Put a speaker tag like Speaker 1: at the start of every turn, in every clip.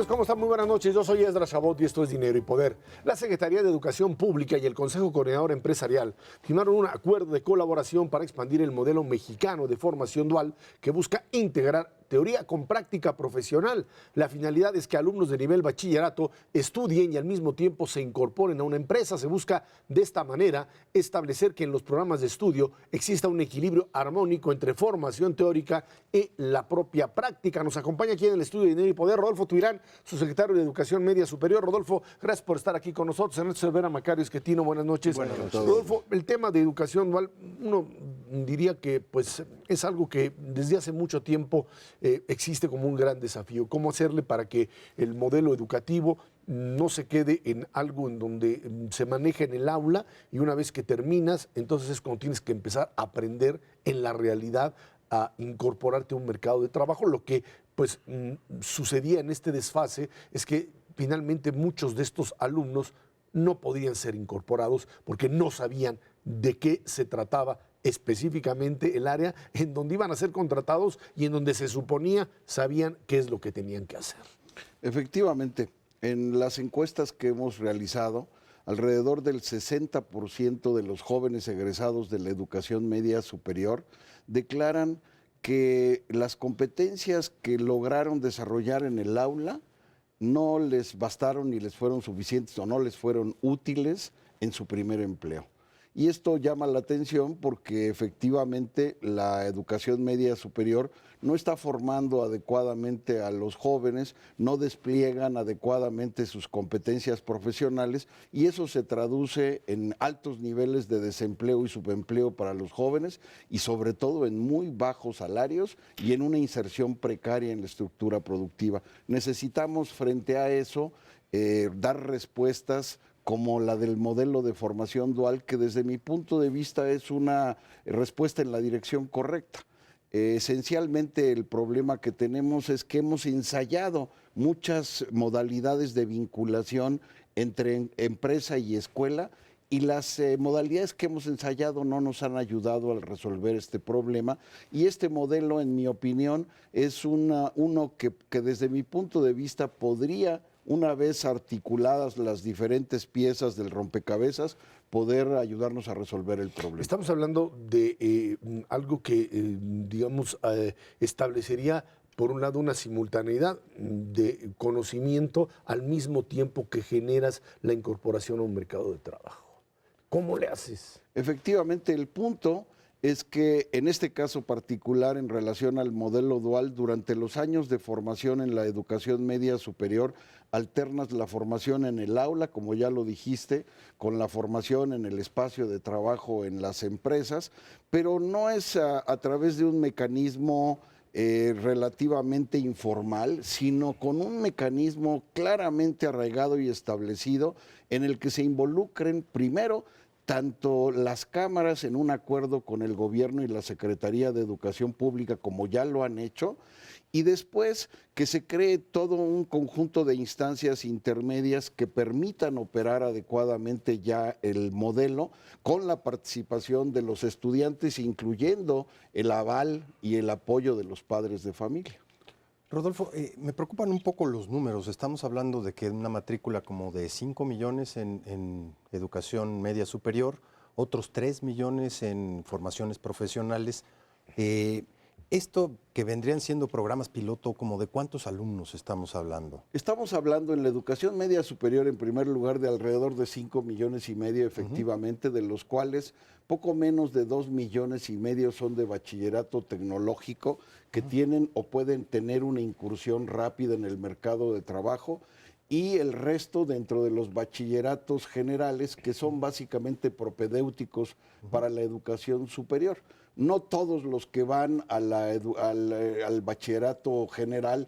Speaker 1: amigos? ¿Cómo están? Muy buenas noches. Yo soy Esdras Chabot y esto es Dinero y Poder. La Secretaría de Educación Pública y el Consejo Coordinador Empresarial firmaron un acuerdo de colaboración para expandir el modelo mexicano de formación dual que busca integrar teoría con práctica profesional. La finalidad es que alumnos de nivel bachillerato estudien y al mismo tiempo se incorporen a una empresa. Se busca de esta manera establecer que en los programas de estudio exista un equilibrio armónico entre formación teórica y la propia práctica. Nos acompaña aquí en el estudio de Dinero y Poder Rodolfo Tuirán, su secretario de Educación Media Superior. Rodolfo, gracias por estar aquí con nosotros. Ernesto Cervera, Macario Esquetino, buenas noches.
Speaker 2: Buenas noches.
Speaker 1: Rodolfo, el tema de educación dual, uno diría que pues, es algo que desde hace mucho tiempo existe como un gran desafío. ¿Cómo hacerle para que el modelo educativo no se quede en algo en donde se maneja en el aula y una vez que terminas, entonces es cuando tienes que empezar a aprender en la realidad a incorporarte a un mercado de trabajo? Lo que pues sucedía en este desfase es que finalmente muchos de estos alumnos no podían ser incorporados porque no sabían de qué se trataba específicamente el área en donde iban a ser contratados y en donde se suponía sabían qué es lo que tenían que hacer.
Speaker 2: Efectivamente, en las encuestas que hemos realizado, alrededor del 60% de los jóvenes egresados de la educación media superior declaran que las competencias que lograron desarrollar en el aula no les bastaron ni les fueron suficientes o no les fueron útiles en su primer empleo. Y esto llama la atención porque efectivamente la educación media superior no está formando adecuadamente a los jóvenes, no despliegan adecuadamente sus competencias profesionales y eso se traduce en altos niveles de desempleo y subempleo para los jóvenes y sobre todo en muy bajos salarios y en una inserción precaria en la estructura productiva. Necesitamos frente a eso dar respuestas como la del modelo de formación dual, que desde mi punto de vista es una respuesta en la dirección correcta. Esencialmente el problema que tenemos es que hemos ensayado muchas modalidades de vinculación entre empresa y escuela y las modalidades que hemos ensayado no nos han ayudado a resolver este problema y este modelo, en mi opinión, es uno que desde mi punto de vista podría, una vez articuladas las diferentes piezas del rompecabezas, poder ayudarnos a resolver el problema.
Speaker 1: Estamos hablando de algo que, digamos, establecería, por un lado, una simultaneidad de conocimiento al mismo tiempo que generas la incorporación a un mercado de trabajo. ¿Cómo le haces?
Speaker 2: Efectivamente, el punto es que en este caso particular, en relación al modelo dual, durante los años de formación en la educación media superior, alternas la formación en el aula, como ya lo dijiste, con la formación en el espacio de trabajo en las empresas, pero no es a través de un mecanismo relativamente informal, sino con un mecanismo claramente arraigado y establecido en el que se involucren primero tanto las cámaras en un acuerdo con el gobierno y la Secretaría de Educación Pública, como ya lo han hecho, y después que se cree todo un conjunto de instancias intermedias que permitan operar adecuadamente ya el modelo con la participación de los estudiantes, incluyendo el aval y el apoyo de los padres de familia.
Speaker 3: Rodolfo, me preocupan un poco los números. Estamos hablando de que una matrícula como de 5 millones en educación media superior, otros 3 millones en formaciones profesionales. Esto que vendrían siendo programas piloto, ¿como de cuántos alumnos estamos hablando?
Speaker 2: Estamos hablando en la educación media superior, en primer lugar, de alrededor de 5 millones y medio efectivamente, de los cuales poco menos de 2 millones y medio son de bachillerato tecnológico que tienen o pueden tener una incursión rápida en el mercado de trabajo, y el resto dentro de los bachilleratos generales, que son básicamente propedéuticos para la educación superior. No todos los que van a al bachillerato general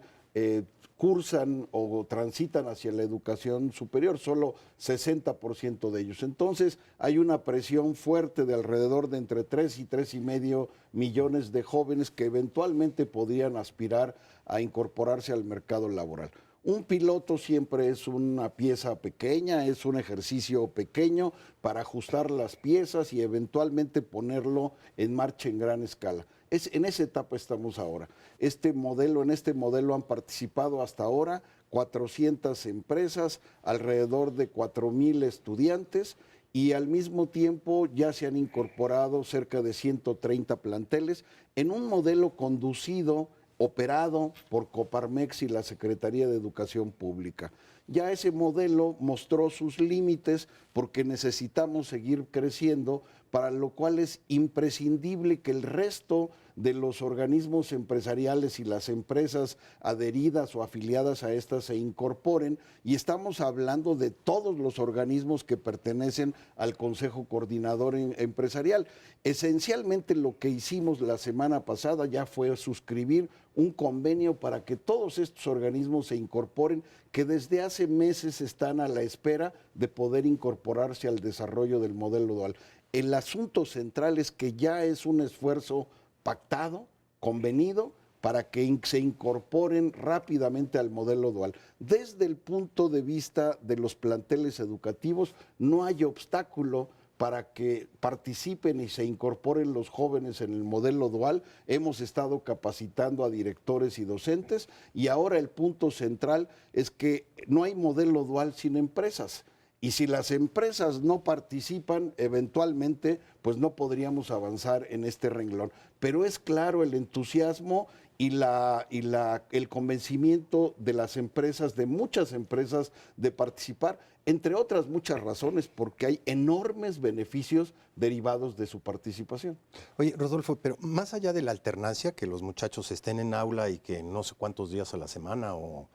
Speaker 2: cursan o transitan hacia la educación superior, solo 60% de ellos. Entonces hay una presión fuerte de alrededor de entre 3 y 3,5 millones de jóvenes que eventualmente podrían aspirar a incorporarse al mercado laboral. Un piloto siempre es una pieza pequeña, es un ejercicio pequeño para ajustar las piezas y eventualmente ponerlo en marcha en gran escala. En esa etapa estamos ahora. En este modelo han participado hasta ahora 400 empresas, alrededor de 4,000 estudiantes, y al mismo tiempo ya se han incorporado cerca de 130 planteles en un modelo conducido, operado por Coparmex y la Secretaría de Educación Pública. Ya ese modelo mostró sus límites porque necesitamos seguir creciendo, para lo cual es imprescindible que el resto de los organismos empresariales y las empresas adheridas o afiliadas a estas se incorporen, y estamos hablando de todos los organismos que pertenecen al Consejo Coordinador Empresarial. Esencialmente lo que hicimos la semana pasada ya fue suscribir un convenio para que todos estos organismos se incorporen, que desde hace meses están a la espera de poder incorporarse al desarrollo del modelo dual. El asunto central es que ya es un esfuerzo pactado, convenido, para que se incorporen rápidamente al modelo dual. Desde el punto de vista de los planteles educativos, no hay obstáculo para que participen y se incorporen los jóvenes en el modelo dual. Hemos estado capacitando a directores y docentes, y ahora el punto central es que no hay modelo dual sin empresas. Y si las empresas no participan, eventualmente, pues no podríamos avanzar en este renglón. Pero es claro el entusiasmo y el convencimiento de las empresas, de muchas empresas, de participar, entre otras muchas razones, porque hay enormes beneficios derivados de su participación.
Speaker 3: Oye, Rodolfo, pero más allá de la alternancia, que los muchachos estén en aula y que no sé cuántos días a la semana o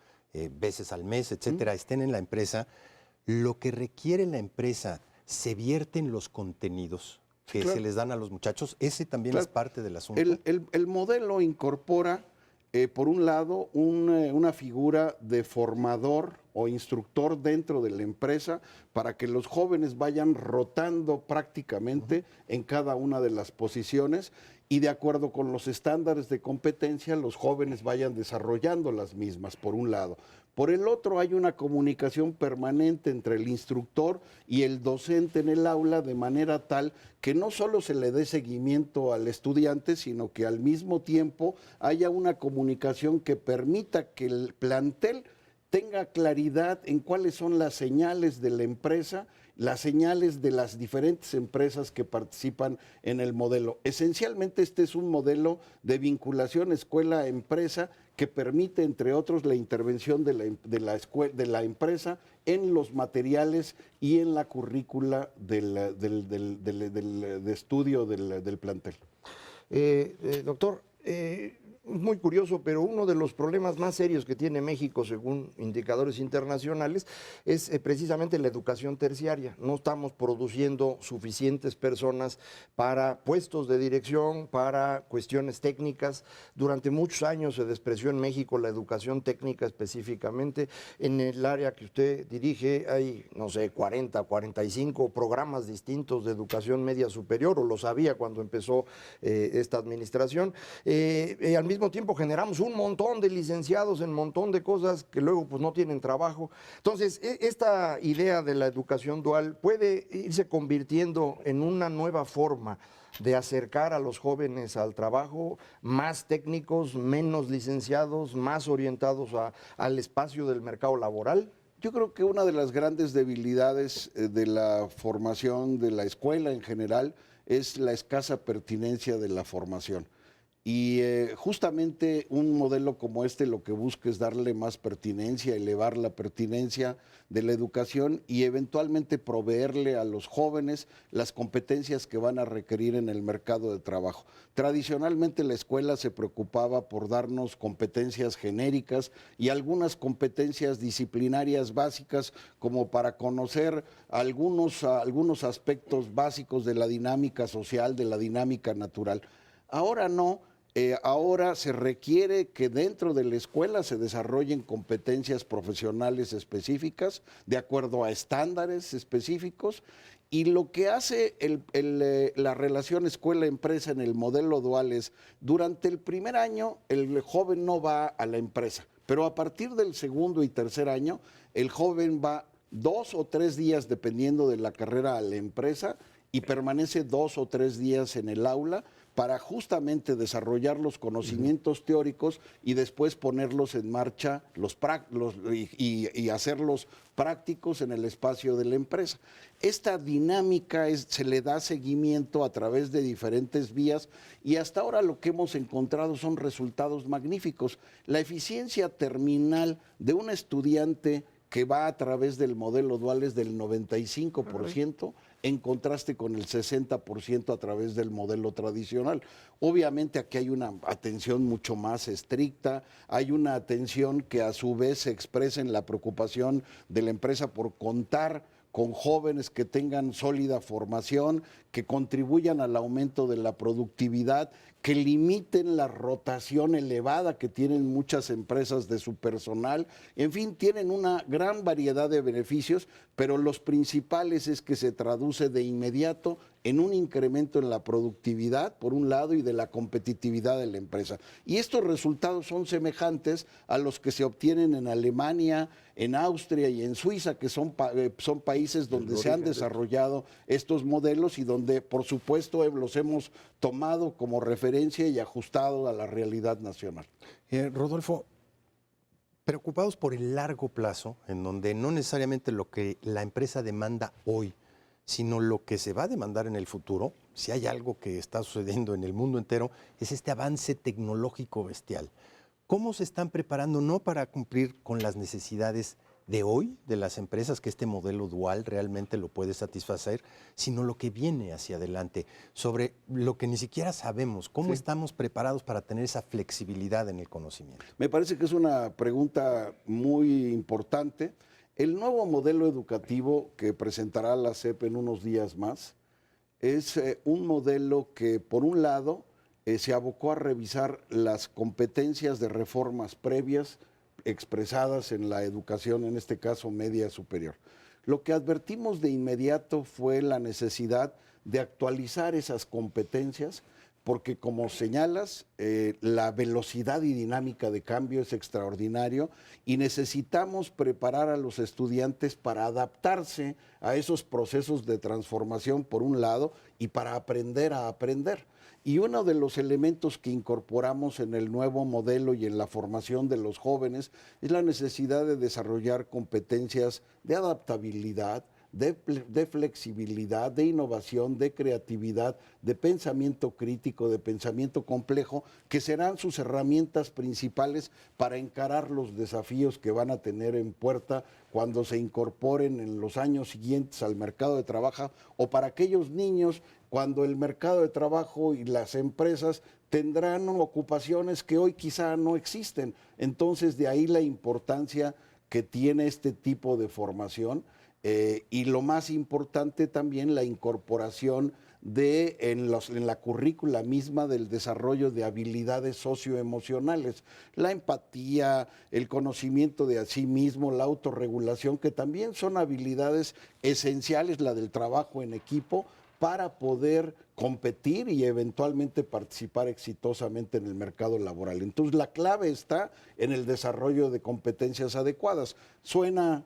Speaker 3: veces al mes, etcétera, estén en la empresa, lo que requiere la empresa, ¿se vierten los contenidos que se les dan a los muchachos? ¿Ese también es parte del asunto?
Speaker 2: El modelo incorpora, por un lado, una figura de formador o instructor dentro de la empresa, para que los jóvenes vayan rotando prácticamente en cada una de las posiciones, y de acuerdo con los estándares de competencia, los jóvenes vayan desarrollando las mismas, por un lado. Por el otro, hay una comunicación permanente entre el instructor y el docente en el aula, de manera tal que no solo se le dé seguimiento al estudiante, sino que al mismo tiempo haya una comunicación que permita que el plantel tenga claridad en cuáles son las señales de la empresa, las señales de las diferentes empresas que participan en el modelo. Esencialmente este es un modelo de vinculación escuela-empresa que permite, entre otros, la intervención de la empresa en los materiales y en la currícula de estudio del plantel.
Speaker 4: Doctor, muy curioso, pero uno de los problemas más serios que tiene México, según indicadores internacionales, es precisamente la educación terciaria. No estamos produciendo suficientes personas para puestos de dirección, para cuestiones técnicas. Durante muchos años se despreció en México la educación técnica específicamente. En el área que usted dirige hay, no sé, 40, 45 programas distintos de educación media superior, o lo sabía cuando empezó esta administración. Al mismo tiempo generamos un montón de licenciados en un montón de cosas que luego pues no tienen trabajo. Entonces, esta idea de la educación dual puede irse convirtiendo en una nueva forma de acercar a los jóvenes al trabajo, más técnicos, menos licenciados, más orientados al espacio del mercado laboral.
Speaker 2: Yo creo que una de las grandes debilidades de la formación de la escuela en general es la escasa pertinencia de la formación. Y justamente un modelo como este lo que busca es darle más pertinencia, elevar la pertinencia de la educación y eventualmente proveerle a los jóvenes las competencias que van a requerir en el mercado de trabajo. Tradicionalmente la escuela se preocupaba por darnos competencias genéricas y algunas competencias disciplinarias básicas, como para conocer algunos aspectos básicos de la dinámica social, de la dinámica natural. Ahora no. Ahora se requiere que dentro de la escuela se desarrollen competencias profesionales específicas de acuerdo a estándares específicos, y lo que hace la relación escuela-empresa en el modelo dual es, durante el primer año el joven no va a la empresa, pero a partir del segundo y tercer año el joven va 2 o 3 días, dependiendo de la carrera, a la empresa, y permanece 2 o 3 días en el aula para justamente desarrollar los conocimientos teóricos y después ponerlos en marcha y hacerlos prácticos en el espacio de la empresa. Esta dinámica se le da seguimiento a través de diferentes vías y hasta ahora lo que hemos encontrado son resultados magníficos. La eficiencia terminal de un estudiante que va a través del modelo dual es del 95%, en contraste con el 60% a través del modelo tradicional. Obviamente aquí hay una atención mucho más estricta, hay una atención que a su vez se expresa en la preocupación de la empresa por contar con jóvenes que tengan sólida formación, que contribuyan al aumento de la productividad, que limiten la rotación elevada que tienen muchas empresas de su personal. En fin, tienen una gran variedad de beneficios, pero los principales es que se traduce de inmediato en un incremento en la productividad, por un lado, y de la competitividad de la empresa. Y estos resultados son semejantes a los que se obtienen en Alemania, en Austria y en Suiza, que son países donde se han desarrollado estos modelos y donde, por supuesto, los hemos tomado como referencia y ajustado a la realidad nacional.
Speaker 3: Rodolfo, preocupados por el largo plazo, en donde no necesariamente lo que la empresa demanda hoy, sino lo que se va a demandar en el futuro, si hay algo que está sucediendo en el mundo entero, es este avance tecnológico bestial. ¿Cómo se están preparando no para cumplir con las necesidades de hoy de las empresas, que este modelo dual realmente lo puede satisfacer, sino lo que viene hacia adelante, sobre lo que ni siquiera sabemos? ¿Cómo estamos preparados para tener esa flexibilidad en el conocimiento?
Speaker 2: Me parece que es una pregunta muy importante. El nuevo modelo educativo que presentará la SEP en unos días más es un modelo que, por un lado, se abocó a revisar las competencias de reformas previas expresadas en la educación, en este caso media superior. Lo que advertimos de inmediato fue la necesidad de actualizar esas competencias, porque como señalas, la velocidad y dinámica de cambio es extraordinario y necesitamos preparar a los estudiantes para adaptarse a esos procesos de transformación, por un lado, y para aprender a aprender. Y uno de los elementos que incorporamos en el nuevo modelo y en la formación de los jóvenes es la necesidad de desarrollar competencias de adaptabilidad, de flexibilidad, de innovación, de creatividad, de pensamiento crítico, de pensamiento complejo, que serán sus herramientas principales para encarar los desafíos que van a tener en puerta cuando se incorporen en los años siguientes al mercado de trabajo, o para aquellos niños cuando el mercado de trabajo y las empresas tendrán ocupaciones que hoy quizá no existen. Entonces, de ahí la importancia que tiene este tipo de formación. Y lo más importante también, la incorporación en la currícula misma del desarrollo de habilidades socioemocionales, la empatía, el conocimiento de sí mismo, la autorregulación, que también son habilidades esenciales, la del trabajo en equipo, para poder competir y eventualmente participar exitosamente en el mercado laboral. Entonces, la clave está en el desarrollo de competencias adecuadas. Suena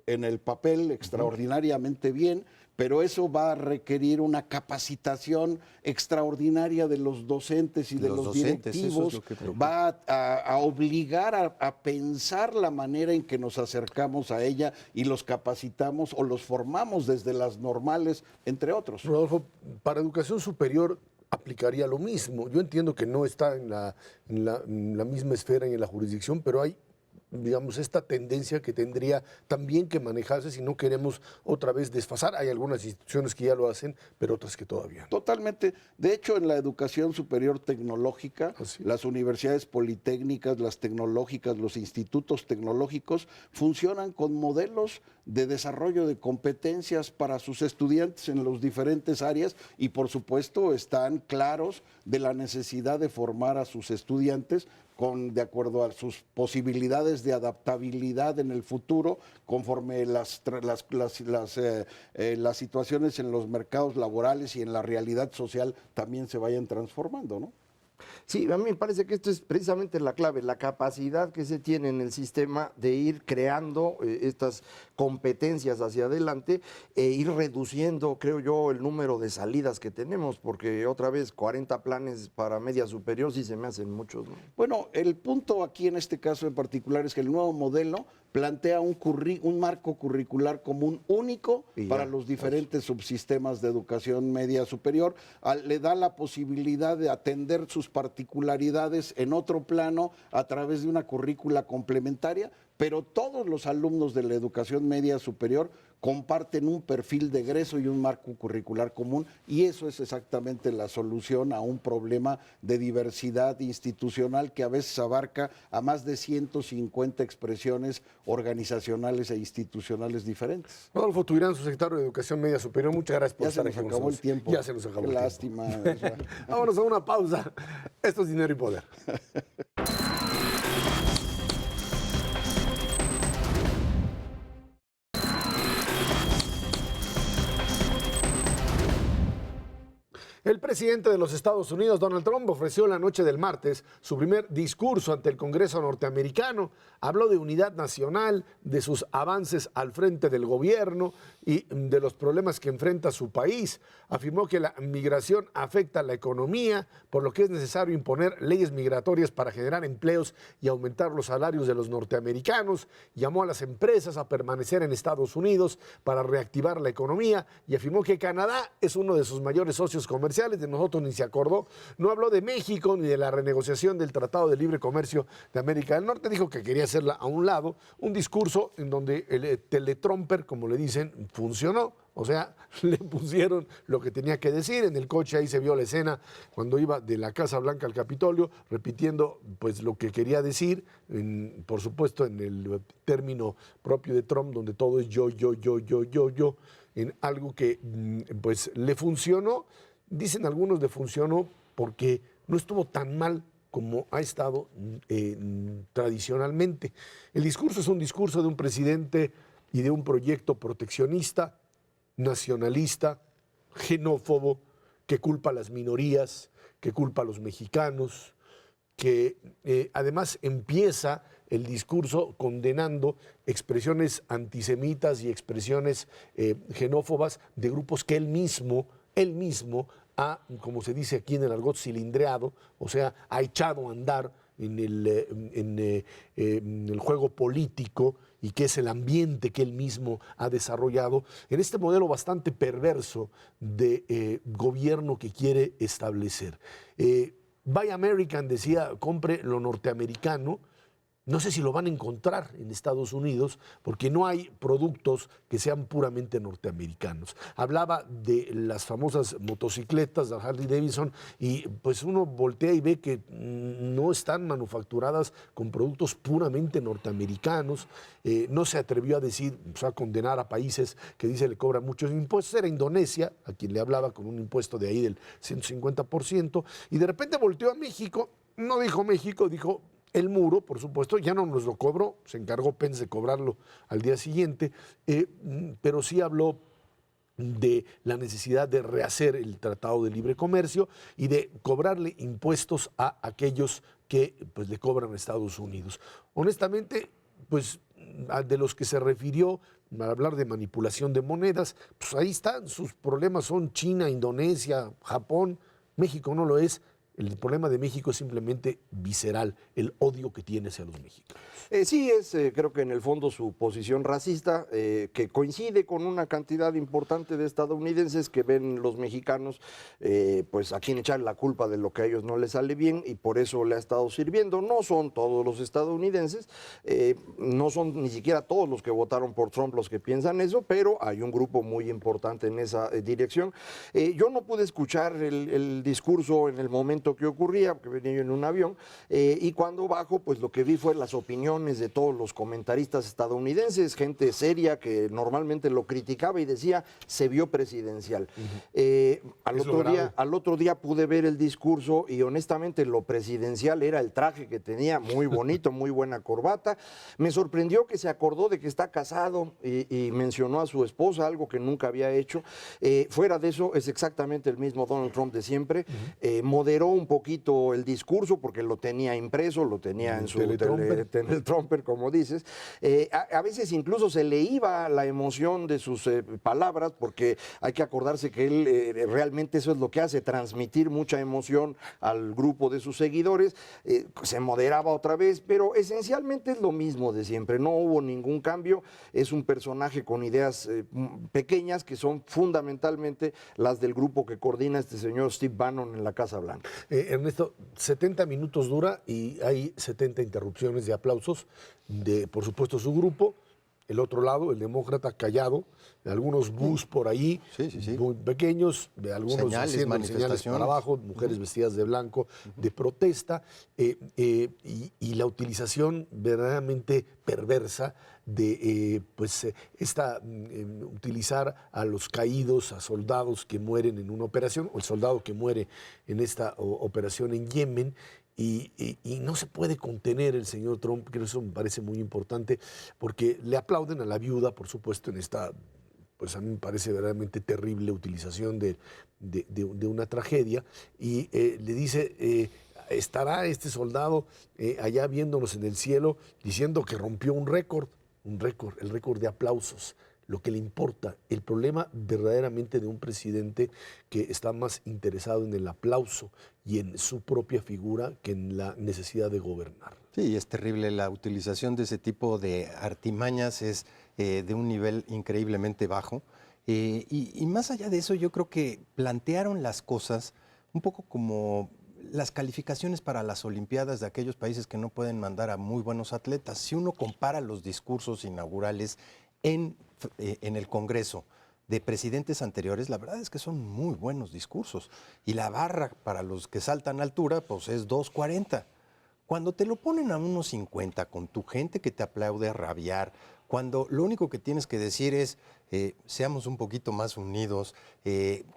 Speaker 2: en el papel extraordinariamente bien, pero eso va a requerir una capacitación extraordinaria de los docentes y de los directivos, va a obligar a pensar la manera en que nos acercamos a ella y los capacitamos o los formamos desde las normales, entre otros.
Speaker 1: Rodolfo, para educación superior aplicaría lo mismo. Yo entiendo que no está en la misma esfera y en la jurisdicción, pero hay, digamos, esta tendencia que tendría también que manejarse si no queremos otra vez desfasar. Hay algunas instituciones que ya lo hacen, pero otras que todavía no.
Speaker 2: Totalmente. De hecho, en la educación superior tecnológica, las universidades politécnicas, las tecnológicas, los institutos tecnológicos funcionan con modelos de desarrollo de competencias para sus estudiantes en las diferentes áreas y, por supuesto, están claros de la necesidad de formar a sus estudiantes de acuerdo a sus posibilidades de adaptabilidad en el futuro, conforme las situaciones en los mercados laborales y en la realidad social también se vayan transformando, ¿no?
Speaker 4: Sí, a mí me parece que esto es precisamente la clave, la capacidad que se tiene en el sistema de ir creando estas competencias hacia adelante e ir reduciendo, creo yo, el número de salidas que tenemos, porque otra vez 40 planes para media superior sí se me hacen muchos, ¿no?
Speaker 2: Bueno, el punto aquí en este caso en particular es que el nuevo modelo plantea un marco curricular común único para los diferentes subsistemas de educación media superior, le da la posibilidad de atender sus particularidades en otro plano a través de una currícula complementaria, pero todos los alumnos de la educación media superior comparten un perfil de egreso y un marco curricular común, y eso es exactamente la solución a un problema de diversidad institucional que a veces abarca a más de 150 expresiones organizacionales e institucionales diferentes.
Speaker 1: Rodolfo Tuirán, su secretario de Educación Media Superior, muchas gracias por
Speaker 2: Ya se
Speaker 1: estar
Speaker 2: nos
Speaker 1: aquí con
Speaker 2: acabó el
Speaker 1: nosotros.
Speaker 2: tiempo.
Speaker 1: Ya se nos acabó
Speaker 2: Qué
Speaker 1: el
Speaker 2: lástima.
Speaker 1: tiempo. Vámonos a una pausa. Esto es Dinero y Poder. El presidente de los Estados Unidos, Donald Trump, ofreció la noche del martes su primer discurso ante el Congreso norteamericano. Habló de unidad nacional, de sus avances al frente del gobierno y de los problemas que enfrenta su país. Afirmó que la migración afecta a la economía, por lo que es necesario imponer leyes migratorias para generar empleos y aumentar los salarios de los norteamericanos. Llamó a las empresas a permanecer en Estados Unidos para reactivar la economía y afirmó que Canadá es uno de sus mayores socios comerciales. De nosotros ni se acordó. No habló de México ni de la renegociación del Tratado de Libre Comercio de América del Norte. Dijo que quería hacerla a un lado. Un discurso en donde el teletromper, como le dicen, funcionó. O sea, le pusieron lo que tenía que decir. En el coche ahí se vio la escena cuando iba de la Casa Blanca al Capitolio, repitiendo pues lo que quería decir, por supuesto en el término propio de Trump, donde todo es yo, en algo que pues le funcionó. Dicen algunos le funcionó porque no estuvo tan mal como ha estado tradicionalmente. El discurso es un discurso de un presidente y de un proyecto proteccionista, nacionalista, xenófobo, que culpa a las minorías, que culpa a los mexicanos, que además empieza el discurso condenando expresiones antisemitas y expresiones xenófobas de grupos que él mismo ha, como se dice aquí en el argot, cilindreado, o sea, ha echado a andar en el juego político y que es el ambiente que él mismo ha desarrollado en este modelo bastante perverso de gobierno que quiere establecer. Buy American decía, compre lo norteamericano. No sé si lo van a encontrar en Estados Unidos porque no hay productos que sean puramente norteamericanos. Hablaba de las famosas motocicletas de Harley Davidson y pues uno voltea y ve que no están manufacturadas con productos puramente norteamericanos. No se atrevió a decir, pues, a condenar a países que dice le cobran muchos impuestos. Era Indonesia, a quien le hablaba con un impuesto de ahí del 150%, y de repente volteó a México. No dijo México, dijo el muro, por supuesto, ya no nos lo cobró, se encargó Pence de cobrarlo al día siguiente, pero sí habló de la necesidad de rehacer el Tratado de Libre Comercio y de cobrarle impuestos a aquellos que pues, le cobran a Estados Unidos. Honestamente, pues de los que se refirió al hablar de manipulación de monedas, pues ahí están, sus problemas son China, Indonesia, Japón, México no lo es. El problema de México es simplemente visceral, el odio que tiene hacia los mexicanos.
Speaker 4: Sí, creo que en el fondo su posición racista, que coincide con una cantidad importante de estadounidenses que ven los mexicanos, pues a quien echar la culpa de lo que a ellos no les sale bien y por eso le ha estado sirviendo. No son todos los estadounidenses, no son ni siquiera todos los que votaron por Trump los que piensan eso, pero hay un grupo muy importante en esa dirección. Yo no pude escuchar el discurso en el momento que ocurría, porque venía yo en un avión, y cuando bajo, pues lo que vi fue las opiniones de todos los comentaristas estadounidenses, gente seria que normalmente lo criticaba y decía, se vio presidencial. Al otro día pude ver el discurso y honestamente lo presidencial era el traje que tenía, muy bonito, muy buena corbata. Me sorprendió que se acordó de que está casado y mencionó a su esposa, algo que nunca había hecho. Fuera de eso, es exactamente el mismo Donald Trump de siempre. Moderó un poquito el discurso porque lo tenía impreso, lo tenía en su teletromper, como dices. A veces incluso se le iba la emoción de sus palabras, porque hay que acordarse que él realmente eso es lo que hace, transmitir mucha emoción al grupo de sus seguidores. Se moderaba otra vez, pero esencialmente es lo mismo de siempre, no hubo ningún cambio. Es un personaje con ideas pequeñas que son fundamentalmente las del grupo que coordina este señor Steve Bannon en la Casa Blanca.
Speaker 1: Ernesto, 70 minutos dura y hay 70 interrupciones de aplausos de, por supuesto, su grupo. El otro lado, el demócrata callado, algunos bus por ahí, muy pequeños, algunos
Speaker 3: señales,
Speaker 1: señales para abajo, mujeres vestidas de blanco, de protesta, y la utilización verdaderamente perversa de utilizar a los caídos, a soldados que mueren en una operación, o el soldado que muere en esta operación en Yemen. Y no se puede contener el señor Trump, que eso me parece muy importante, porque le aplauden a la viuda, por supuesto, en esta, pues a mí me parece verdaderamente terrible utilización de una tragedia, y le dice, estará este soldado allá viéndonos en el cielo, diciendo que rompió un récord, el récord de aplausos. Lo que le importa, el problema verdaderamente de un presidente que está más interesado en el aplauso y en su propia figura que en la necesidad de gobernar.
Speaker 3: Sí, es terrible. La utilización de ese tipo de artimañas es de un nivel increíblemente bajo. Y más allá de eso, yo creo que plantearon las cosas un poco como las calificaciones para las Olimpiadas de aquellos países que no pueden mandar a muy buenos atletas. Si uno compara los discursos inaugurales en el Congreso de presidentes anteriores, la verdad es que son muy buenos discursos. Y la barra para los que saltan altura, pues es 2.40. Cuando te lo ponen a 1.50 con tu gente que te aplaude a rabiar, cuando lo único que tienes que decir es seamos un poquito más unidos,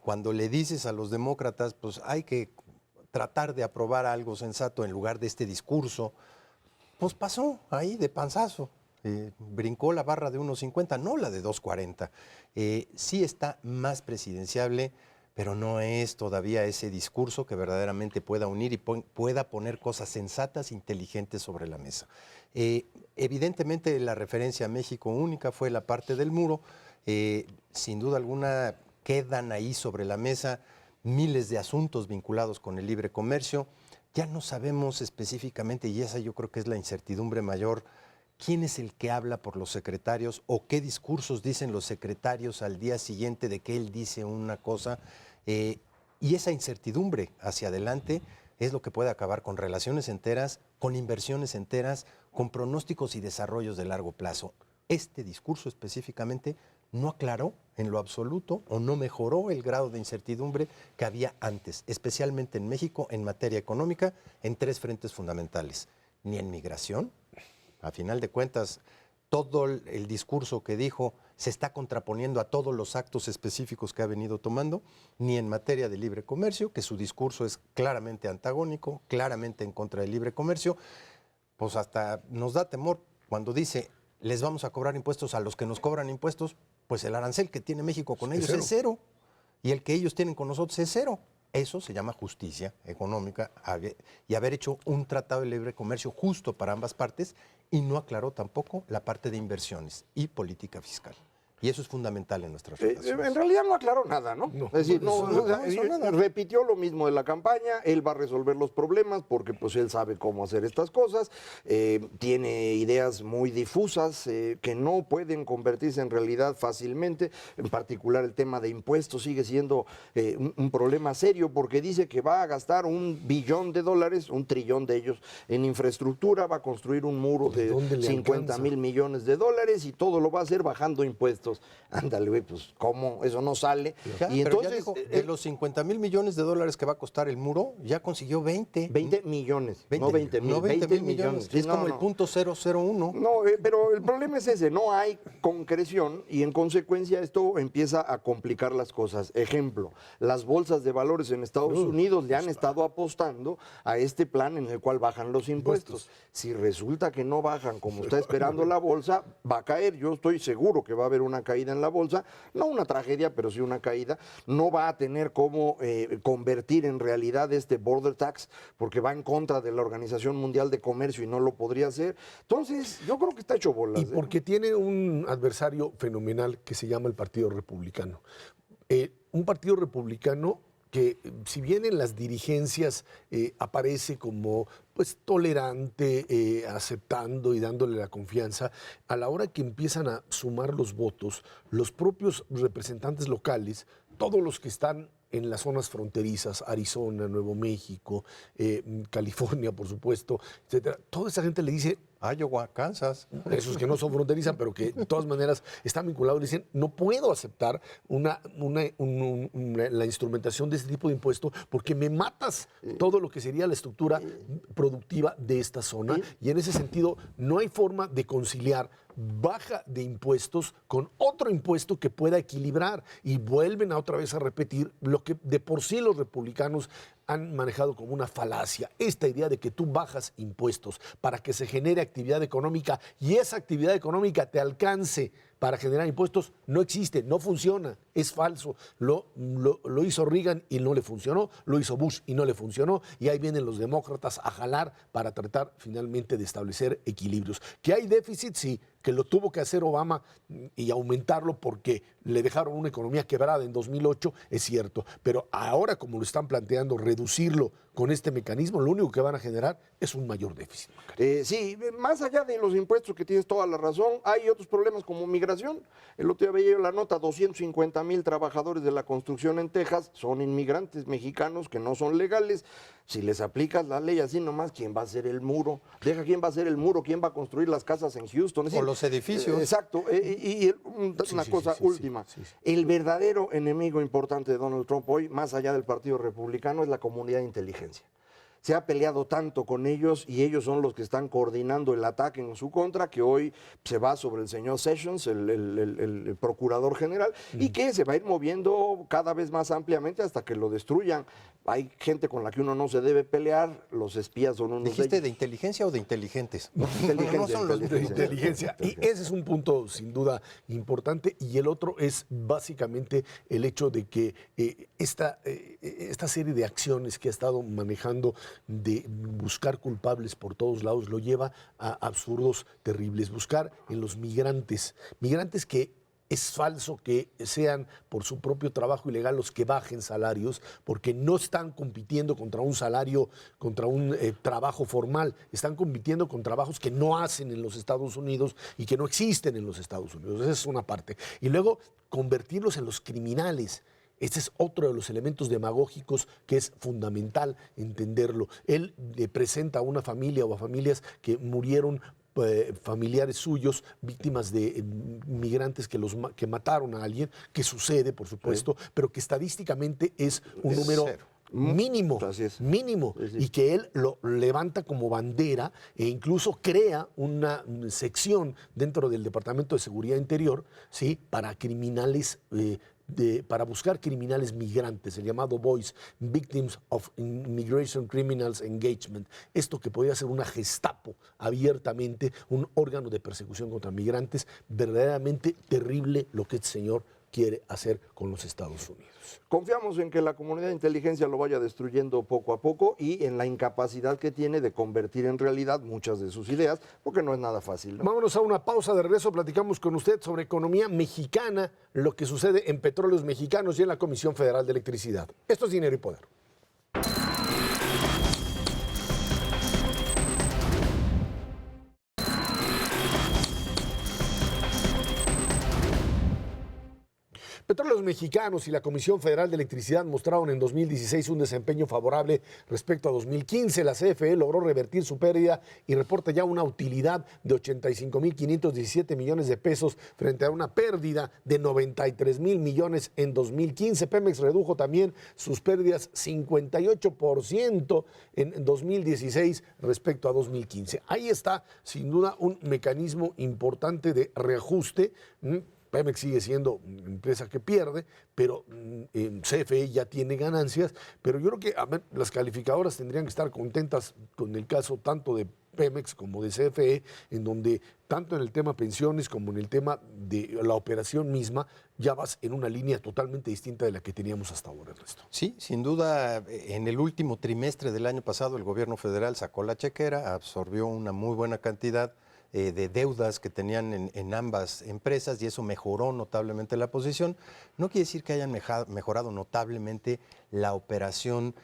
Speaker 3: cuando le dices a los demócratas, pues hay que tratar de aprobar algo sensato en lugar de este discurso, pues pasó ahí de panzazo. Brincó la barra de 1.50, no la de 2.40. Sí está más presidenciable, pero no es todavía ese discurso que verdaderamente pueda unir y pueda poner cosas sensatas, inteligentes sobre la mesa. Evidentemente la referencia a México única fue la parte del muro. Sin duda alguna quedan ahí sobre la mesa miles de asuntos vinculados con el libre comercio. Ya no sabemos específicamente, y esa yo creo que es la incertidumbre mayor, quién es el que habla por los secretarios o qué discursos dicen los secretarios al día siguiente de que él dice una cosa. Y esa incertidumbre hacia adelante es lo que puede acabar con relaciones enteras, con inversiones enteras, con pronósticos y desarrollos de largo plazo. Este discurso específicamente no aclaró en lo absoluto o no mejoró el grado de incertidumbre que había antes, especialmente en México en materia económica, en 3 frentes fundamentales. Ni en migración. A final de cuentas, todo el discurso que dijo se está contraponiendo a todos los actos específicos que ha venido tomando, ni en materia de libre comercio, que su discurso es claramente antagónico, claramente en contra del libre comercio. Pues hasta nos da temor cuando dice, les vamos a cobrar impuestos a los que nos cobran impuestos, pues el arancel que tiene México con ellos es cero, y el que ellos tienen con nosotros es cero. Eso se llama justicia económica y haber hecho un tratado de libre comercio justo para ambas partes, y no aclaró tampoco la parte de inversiones y política fiscal. Y eso es fundamental en nuestras relaciones.
Speaker 4: En realidad no aclaró nada, ¿no? Es decir, repitió lo mismo de la campaña. Él va a resolver los problemas porque pues él sabe cómo hacer estas cosas. Tiene ideas muy difusas que no pueden convertirse en realidad fácilmente. En particular el tema de impuestos sigue siendo un problema serio, porque dice que va a gastar $1 billón, $1 trillón de ellos en infraestructura, va a construir un muro de 50,000 millones de dólares, y todo lo va a hacer bajando impuestos. Ándale, güey, pues ¿cómo? Eso no sale.
Speaker 3: Ya, y entonces, ya dijo, de los 50,000 millones de dólares que va a costar el muro, ya consiguió 20.
Speaker 4: 20 millones, 20, no 20 mil,
Speaker 3: no 20 millones. Es como el punto 001.
Speaker 4: No, pero el problema es ese, no hay concreción, y en consecuencia esto empieza a complicar las cosas. Ejemplo, las bolsas de valores en Estados Unidos le han estado apostando a este plan en el cual bajan los impuestos. Si resulta que no bajan como está esperando la bolsa, va a caer. Yo estoy seguro que va a haber una una caída en la bolsa, no una tragedia, pero sí una caída. No va a tener cómo convertir en realidad este border tax, porque va en contra de la Organización Mundial de Comercio y no lo podría hacer. Entonces, yo creo que está hecho bolas.
Speaker 1: Y porque tiene un adversario fenomenal que se llama el Partido Republicano. Un partido republicano que, si bien en las dirigencias aparece como pues tolerante, aceptando y dándole la confianza, a la hora que empiezan a sumar los votos, los propios representantes locales, todos los que están en las zonas fronterizas, Arizona, Nuevo México, California, por supuesto, etcétera, toda esa gente le dice,
Speaker 3: Iowa, Kansas.
Speaker 1: esos que no son fronterizas, pero que de todas maneras están vinculados, dicen, no puedo aceptar la instrumentación de este tipo de impuesto porque me matas todo lo que sería la estructura productiva de esta zona. Y en ese sentido, no hay forma de conciliar baja de impuestos con otro impuesto que pueda equilibrar, y vuelven a otra vez a repetir lo que de por sí los republicanos han manejado como una falacia, esta idea de que tú bajas impuestos para que se genere actividad económica y esa actividad económica te alcance para generar impuestos, no existe, no funciona, es falso. Lo hizo Reagan y no le funcionó, lo hizo Bush y no le funcionó, y ahí vienen los demócratas a jalar para tratar finalmente de establecer equilibrios. ¿Que hay déficit? Sí, que lo tuvo que hacer Obama y aumentarlo porque le dejaron una economía quebrada en 2008, es cierto, pero ahora, como lo están planteando, reducirlo con este mecanismo, lo único que van a generar es un mayor déficit.
Speaker 4: Sí, más allá de los impuestos, que tienes toda la razón, hay otros problemas como migración. El otro día veía yo la nota, 250,000 trabajadores de la construcción en Texas son inmigrantes mexicanos que no son legales. Si les aplicas la ley así nomás, ¿quién va a hacer el muro? Deja quién va a hacer el muro, quién va a construir las casas en Houston. Es
Speaker 3: O los edificios.
Speaker 4: Exacto. Una cosa última. El verdadero enemigo importante de Donald Trump hoy, más allá del Partido Republicano, es la comunidad de inteligencia. Se ha peleado tanto con ellos y ellos son los que están coordinando el ataque en su contra, que hoy se va sobre el señor Sessions, el procurador general, y que se va a ir moviendo cada vez más ampliamente hasta que lo destruyan. Hay gente con la que uno no se debe pelear, los espías son unos
Speaker 3: ¿Dijiste de inteligencia o de inteligentes?
Speaker 4: Inteligencia,
Speaker 3: No son los
Speaker 1: De inteligencia. Y ese es un punto sin duda importante. Y el otro es básicamente el hecho de que esta serie de acciones que ha estado manejando de buscar culpables por todos lados lo lleva a absurdos terribles. Buscar en los migrantes que es falso que sean por su propio trabajo ilegal los que bajen salarios, porque no están compitiendo contra un salario, contra un trabajo formal, están compitiendo con trabajos que no hacen en los Estados Unidos y que no existen en los Estados Unidos. Esa es una parte. Y luego convertirlos en los criminales. Este es otro de los elementos demagógicos que es fundamental entenderlo. Él le presenta a una familia o a familias que murieron, familiares suyos, víctimas de migrantes que mataron a alguien, que sucede, por supuesto, pero que estadísticamente es un número
Speaker 3: cero.
Speaker 1: mínimo, mínimo, y que él lo levanta como bandera e incluso crea una sección dentro del Departamento de Seguridad Interior, ¿sí?, para criminales, para buscar criminales migrantes, el llamado VOICE, Victims of Immigration Criminals Engagement. Esto que podría ser una Gestapo abiertamente, un órgano de persecución contra migrantes, verdaderamente terrible lo que este señor quiere hacer con los Estados Unidos.
Speaker 4: Confiamos en que la comunidad de inteligencia lo vaya destruyendo poco a poco y en la incapacidad que tiene de convertir en realidad muchas de sus ideas, porque no es nada fácil, ¿no?
Speaker 1: Vámonos a una pausa. De regreso platicamos con usted sobre economía mexicana, lo que sucede en Petróleos Mexicanos y en la Comisión Federal de Electricidad. Esto es Dinero y Poder. Petróleos Mexicanos y la Comisión Federal de Electricidad mostraron en 2016 un desempeño favorable respecto a 2015. La CFE logró revertir su pérdida y reporta ya una utilidad de 85,517 millones de pesos frente a una pérdida de 93,000 millones en 2015. Pemex redujo también sus pérdidas 58% en 2016 respecto a 2015. Ahí está, sin duda, un mecanismo importante de reajuste. Pemex sigue siendo una empresa que pierde, pero CFE ya tiene ganancias, pero yo creo que las calificadoras tendrían que estar contentas con el caso tanto de Pemex como de CFE, en donde tanto en el tema pensiones como en el tema de la operación misma, ya vas en una línea totalmente distinta de la que teníamos hasta ahora, Ernesto.
Speaker 3: Sí, sin duda, en el último trimestre del año pasado el gobierno federal sacó la chequera, absorbió una muy buena cantidad de deudas que tenían en ambas empresas y eso mejoró notablemente la posición. No quiere decir que hayan mejorado notablemente la operación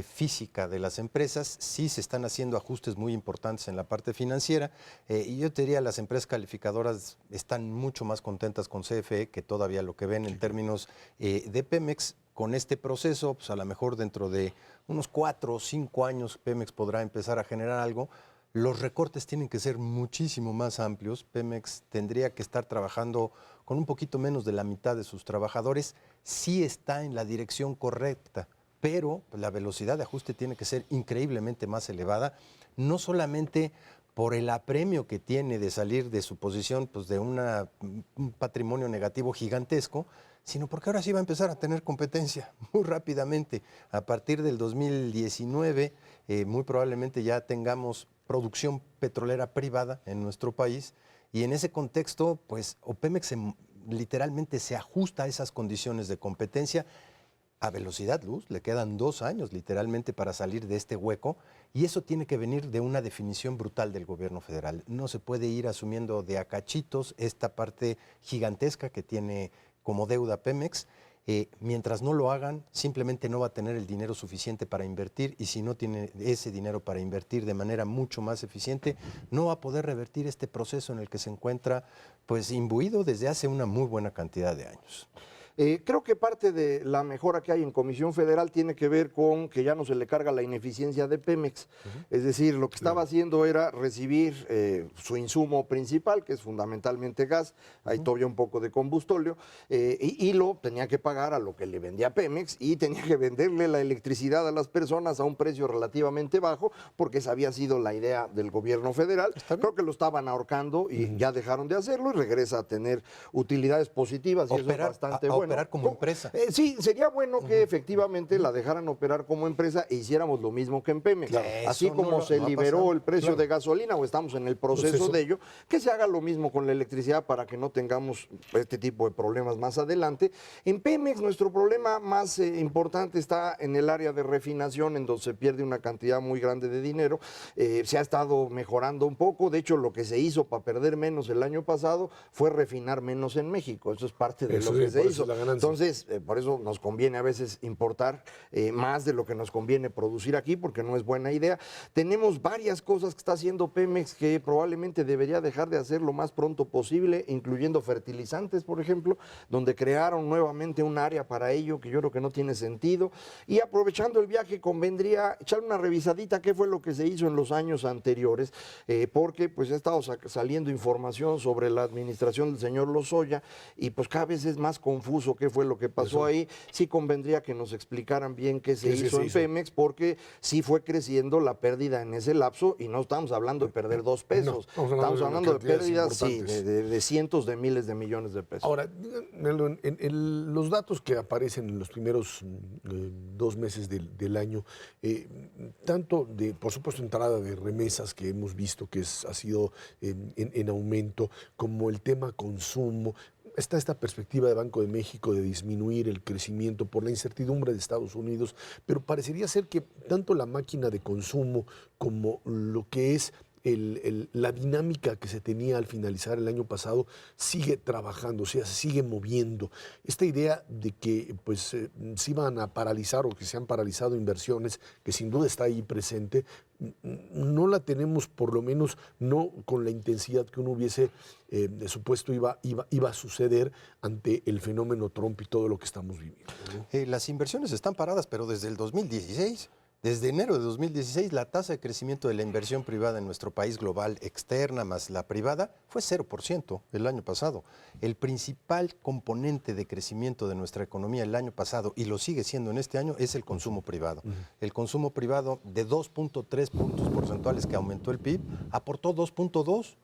Speaker 3: física de las empresas. Sí se están haciendo ajustes muy importantes en la parte financiera y yo te diría las empresas calificadoras están mucho más contentas con CFE que todavía lo que ven en términos de Pemex. Con este proceso, pues a lo mejor dentro de unos 4 o 5 años Pemex podrá empezar a generar algo. Los recortes tienen que ser muchísimo más amplios. Pemex tendría que estar trabajando con un poquito menos de la mitad de sus trabajadores. Sí está en la dirección correcta, pero la velocidad de ajuste tiene que ser increíblemente más elevada, no solamente por el apremio que tiene de salir de su posición pues de un patrimonio negativo gigantesco, sino porque ahora sí va a empezar a tener competencia muy rápidamente. A partir del 2019, muy probablemente ya tengamos producción petrolera privada en nuestro país y en ese contexto, pues Pemex literalmente se ajusta a esas condiciones de competencia a velocidad luz. Le quedan 2 años literalmente para salir de este hueco y eso tiene que venir de una definición brutal del gobierno federal. No se puede ir asumiendo de a cachitos esta parte gigantesca que tiene como deuda Pemex. Mientras no lo hagan, simplemente no va a tener el dinero suficiente para invertir y si no tiene ese dinero para invertir de manera mucho más eficiente, no va a poder revertir este proceso en el que se encuentra pues imbuido desde hace una muy buena cantidad de años.
Speaker 4: Creo que parte de la mejora que hay en Comisión Federal tiene que ver con que ya no se le carga la ineficiencia de Pemex. Es decir, lo que estaba haciendo era recibir su insumo principal, que es fundamentalmente gas, hay todavía un poco de combustóleo, y lo tenía que pagar a lo que le vendía Pemex y tenía que venderle la electricidad a las personas a un precio relativamente bajo, porque esa había sido la idea del gobierno federal. Creo que lo estaban ahorcando y ya dejaron de hacerlo y regresa a tener utilidades positivas y eso es bastante bueno.
Speaker 3: Operar como empresa.
Speaker 4: Sí, sería bueno que efectivamente la dejaran operar como empresa e hiciéramos lo mismo que en Pemex.
Speaker 3: Claro.
Speaker 4: Así
Speaker 3: Eso
Speaker 4: como
Speaker 3: no
Speaker 4: se
Speaker 3: va a
Speaker 4: liberó
Speaker 3: pasar.
Speaker 4: el precio
Speaker 1: Claro.
Speaker 4: de gasolina o estamos en el proceso de ello, que se haga lo mismo con la electricidad para que no tengamos este tipo de problemas más adelante. En Pemex nuestro problema más importante está en el área de refinación, en donde se pierde una cantidad muy grande de dinero. Se ha estado mejorando un poco. De hecho, lo que se hizo para perder menos el año pasado fue refinar menos en México. Eso es parte de
Speaker 1: Eso
Speaker 4: lo
Speaker 1: sí,
Speaker 4: que se
Speaker 1: por eso
Speaker 4: hizo.
Speaker 1: es la ganancia.
Speaker 4: Entonces, por eso nos conviene a veces importar más de lo que nos conviene producir aquí, porque no es buena idea. Tenemos varias cosas que está haciendo Pemex que probablemente debería dejar de hacer lo más pronto posible, incluyendo fertilizantes, por ejemplo, donde crearon nuevamente un área para ello que yo creo que no tiene sentido. Y aprovechando el viaje, convendría echar una revisadita qué fue lo que se hizo en los años anteriores, porque pues ha estado saliendo información sobre la administración del señor Lozoya y pues cada vez es más confuso qué fue lo que pasó ahí. Sí convendría que nos explicaran bien qué se hizo en Pemex, porque sí fue creciendo la pérdida en ese lapso y no estamos hablando de perder 2 pesos,
Speaker 1: No,
Speaker 4: estamos hablando de
Speaker 1: cantidades
Speaker 4: pérdidas sí,
Speaker 1: importantes.
Speaker 4: de cientos de miles de millones de pesos.
Speaker 1: Ahora, los datos que aparecen en los primeros 2 meses del año, tanto de, por supuesto, entrada de remesas que hemos visto que ha sido en aumento, como el tema consumo, está esta perspectiva de Banco de México de disminuir el crecimiento por la incertidumbre de Estados Unidos, pero parecería ser que tanto la máquina de consumo como lo que es la dinámica que se tenía al finalizar el año pasado sigue trabajando, o sea, se sigue moviendo. Esta idea de que pues se iban a paralizar o que se han paralizado inversiones, que sin duda está ahí presente, no la tenemos, por lo menos no con la intensidad que uno hubiese supuesto iba a suceder ante el fenómeno Trump y todo lo que estamos viviendo, ¿no?
Speaker 3: Las inversiones están paradas, pero desde el 2016. Desde enero de 2016, la tasa de crecimiento de la inversión privada en nuestro país global, externa más la privada, fue 0% el año pasado. El principal componente de crecimiento de nuestra economía el año pasado, y lo sigue siendo en este año, es el consumo privado. El consumo privado de 2.3 puntos porcentuales que aumentó el PIB, aportó 2.2.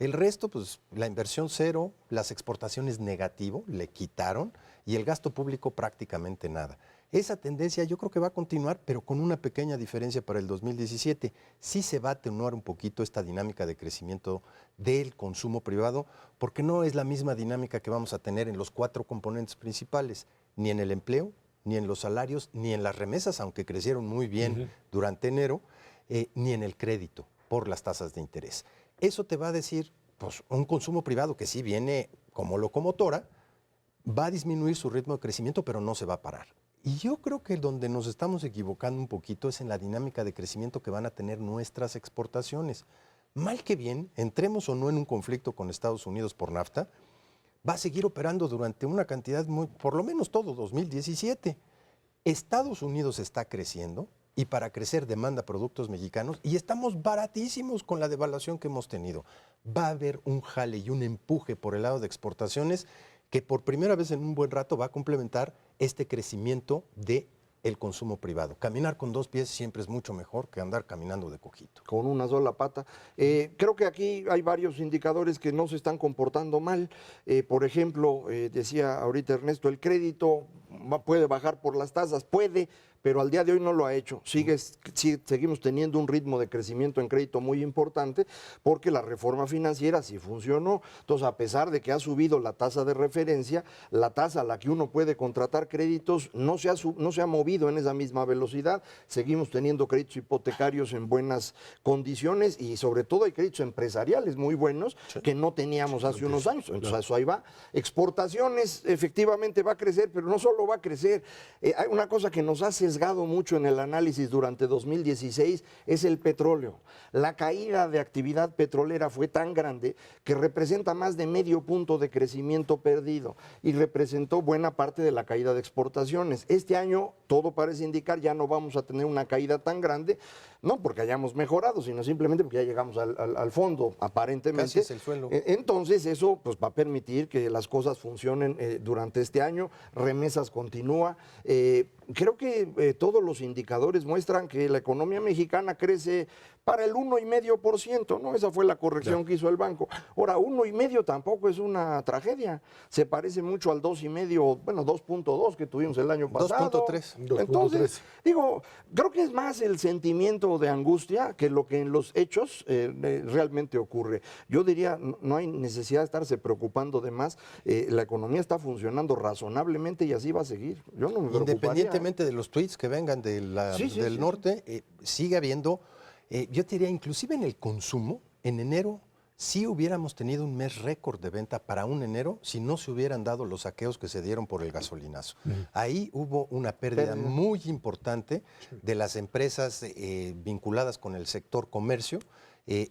Speaker 3: El resto, pues la inversión 0, las exportaciones negativo, le quitaron, y el gasto público prácticamente nada. Esa tendencia yo creo que va a continuar, pero con una pequeña diferencia para el 2017. Sí se va a atenuar un poquito esta dinámica de crecimiento del consumo privado, porque no es la misma dinámica que vamos a tener en los 4 componentes principales, ni en el empleo, ni en los salarios, ni en las remesas, aunque crecieron muy bien durante enero, ni en el crédito por las tasas de interés. Eso te va a decir, pues, un consumo privado que sí viene como locomotora, va a disminuir su ritmo de crecimiento, pero no se va a parar. Y yo creo que donde nos estamos equivocando un poquito es en la dinámica de crecimiento que van a tener nuestras exportaciones. Mal que bien, entremos o no en un conflicto con Estados Unidos por NAFTA, va a seguir operando durante una cantidad por lo menos todo 2017. Estados Unidos está creciendo y para crecer demanda productos mexicanos y estamos baratísimos con la devaluación que hemos tenido. Va a haber un jale y un empuje por el lado de exportaciones que por primera vez en un buen rato va a complementar este crecimiento del consumo privado. Caminar con 2 pies siempre es mucho mejor que andar caminando de cojito.
Speaker 4: Con una sola pata. Creo que aquí hay varios indicadores que no se están comportando mal. Por ejemplo, decía ahorita Ernesto, el crédito puede bajar por las tasas, puede, pero al día de hoy no lo ha hecho. Seguimos teniendo un ritmo de crecimiento en crédito muy importante porque la reforma financiera sí funcionó. Entonces, a pesar de que ha subido la tasa de referencia, la tasa a la que uno puede contratar créditos no se ha movido en esa misma velocidad. Seguimos teniendo créditos hipotecarios en buenas condiciones y sobre todo hay créditos empresariales muy buenos que no teníamos hace unos años. Entonces, eso ahí va. Exportaciones, efectivamente va a crecer, pero no solo va a crecer. Hay una cosa que nos hace sesgado mucho en el análisis durante 2016 es el petróleo. La caída de actividad petrolera fue tan grande que representa más de medio punto de crecimiento perdido y representó buena parte de la caída de exportaciones. Este año todo parece indicar ya no vamos a tener una caída tan grande, no porque hayamos mejorado, sino simplemente porque ya llegamos al fondo, aparentemente.
Speaker 3: Casi es el suelo.
Speaker 4: Entonces eso pues, va a permitir que las cosas funcionen durante este año, remesas continúa. Creo que todos los indicadores muestran que la economía mexicana crece para el 1,5%, ¿no? Esa fue la corrección que hizo el banco. Ahora, 1,5 tampoco es una tragedia. Se parece mucho al 2,5, bueno, 2.2 que tuvimos el año pasado.
Speaker 3: 2.3.
Speaker 4: Entonces, digo, creo que es más el sentimiento de angustia que lo que en los hechos realmente ocurre. Yo diría, no hay necesidad de estarse preocupando de más. La economía está funcionando razonablemente y así va a seguir. Yo no me preocuparía.
Speaker 3: Independientemente de los tweets que vengan del norte, sigue habiendo, yo te diría, inclusive en el consumo, en enero sí hubiéramos tenido un mes récord de venta para un enero si no se hubieran dado los saqueos que se dieron por el gasolinazo. Ahí hubo una pérdida muy importante de las empresas vinculadas con el sector comercio. De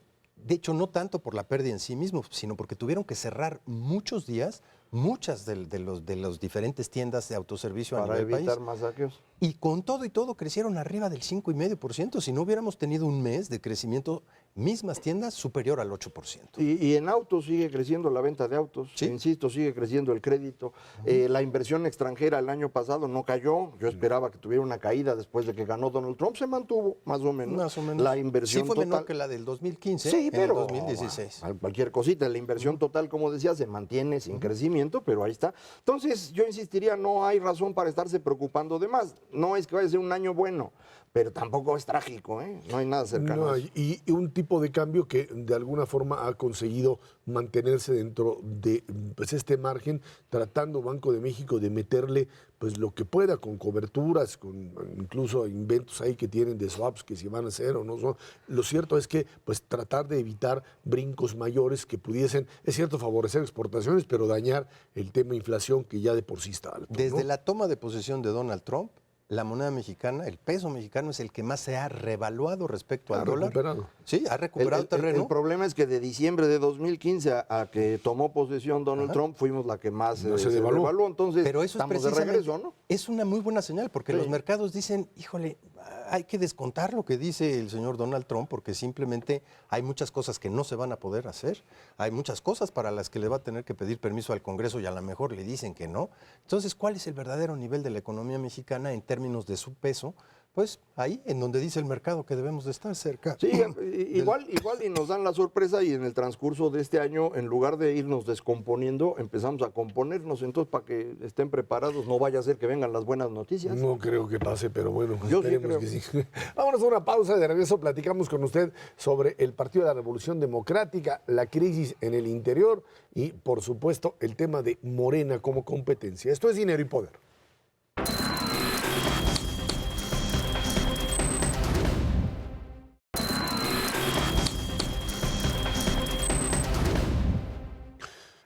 Speaker 3: hecho, no tanto por la pérdida en sí mismo, sino porque tuvieron que cerrar muchos días muchas de los diferentes tiendas de autoservicio a nivel país.
Speaker 4: Para evitar más saqueos.
Speaker 3: Y con todo y todo crecieron arriba del 5,5%. Si no hubiéramos tenido un mes de crecimiento, mismas tiendas superior al 8%.
Speaker 4: Y en autos sigue creciendo la venta de autos. ¿Sí? Insisto, sigue creciendo el crédito. La inversión extranjera el año pasado no cayó. Yo esperaba que tuviera una caída después de que ganó Donald Trump. Se mantuvo, más o menos.
Speaker 3: Más o menos.
Speaker 4: La inversión
Speaker 3: sí fue
Speaker 4: total,
Speaker 3: menor que la del 2015,
Speaker 4: sí, pero
Speaker 3: en el 2016.
Speaker 4: Cualquier cosita. La inversión total, como decía, se mantiene sin crecimiento, pero ahí está. Entonces, yo insistiría, no hay razón para estarse preocupando de más. No es que vaya a ser un año bueno, pero tampoco es trágico, ¿eh? No hay nada cercano.
Speaker 1: No, y un tipo de cambio que de alguna forma ha conseguido mantenerse dentro de pues, este margen, tratando Banco de México de meterle pues lo que pueda con coberturas, con incluso inventos ahí que tienen de swaps que si van a hacer o no son. Lo cierto es que pues tratar de evitar brincos mayores que pudiesen, es cierto, favorecer exportaciones, pero dañar el tema inflación que ya de por sí está alto.
Speaker 3: Desde
Speaker 1: ¿no?
Speaker 3: la toma de posesión de Donald Trump, la moneda mexicana, el peso mexicano es el que más se ha revaluado respecto al dólar.
Speaker 1: Recuperado.
Speaker 3: Sí, ha recuperado terreno.
Speaker 4: El problema es que de diciembre de 2015 a que tomó posesión Donald Trump fuimos la que más se devaluó. Entonces,
Speaker 3: pero eso
Speaker 4: estamos
Speaker 3: es
Speaker 4: de regreso, ¿no?
Speaker 3: Es una muy buena señal porque los mercados dicen, híjole, hay que descontar lo que dice el señor Donald Trump porque simplemente hay muchas cosas que no se van a poder hacer. Hay muchas cosas para las que le va a tener que pedir permiso al Congreso y a lo mejor le dicen que no. Entonces, ¿cuál es el verdadero nivel de la economía mexicana en términos de su peso? pues ahí, en donde dice el mercado que debemos de estar cerca.
Speaker 4: Sí, igual y nos dan la sorpresa y en el transcurso de este año, en lugar de irnos descomponiendo, empezamos a componernos. Entonces, para que estén preparados, no vaya a ser que vengan las buenas noticias.
Speaker 1: No creo que pase, pero bueno,
Speaker 4: Yo sí
Speaker 1: esperemos
Speaker 4: creo.
Speaker 1: que sí. Vámonos a una pausa, de regreso platicamos con usted sobre el Partido de la Revolución Democrática, la crisis en el interior y, por supuesto, el tema de Morena como competencia. Esto es Dinero y Poder.